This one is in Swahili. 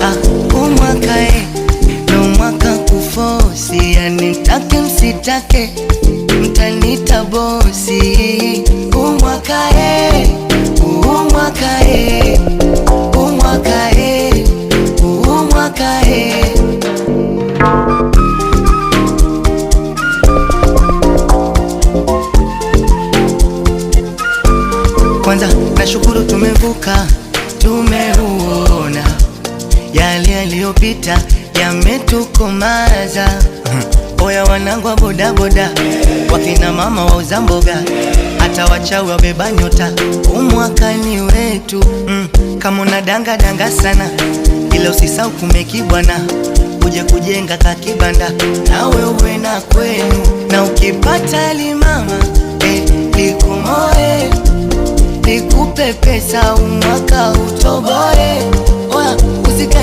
Umwaka no mwaka kufosi, yani mtake msitake mtanita bosi. Umwaka umwaka umwaka umwaka Kwanza nashukuru tumevuka, tumeuona yale yaliyopita yametukomaza. Oya wanangu wa bodaboda, wakina mama wauza mboga, hata wachawi wabeba nyota, umwaka ni wetu. Kama unadanga danga sana, ila usisahau kumekibwana, uje kujenga kakibanda nawe uwe na kwenu. Na ukipata limama likumoe, nikupe pesa umwaka utoboe. Oya usika